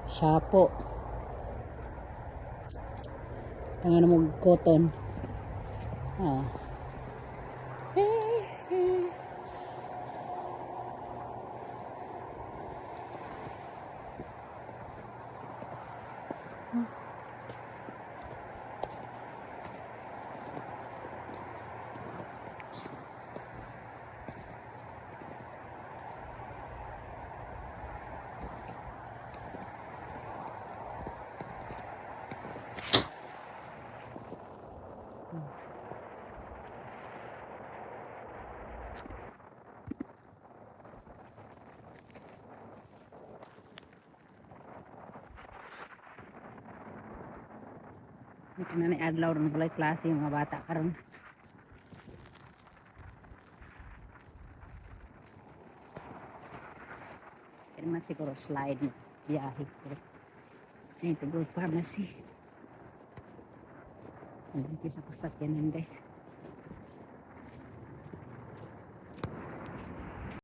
Shapo. Tangan mo cotton. Ah. Ito na ni adlaw ron pala klase yung mga bata karon. Kaya naman siguro slide mo biyahe. Ito go pharmacy. Nandito sa kasakyanan guys.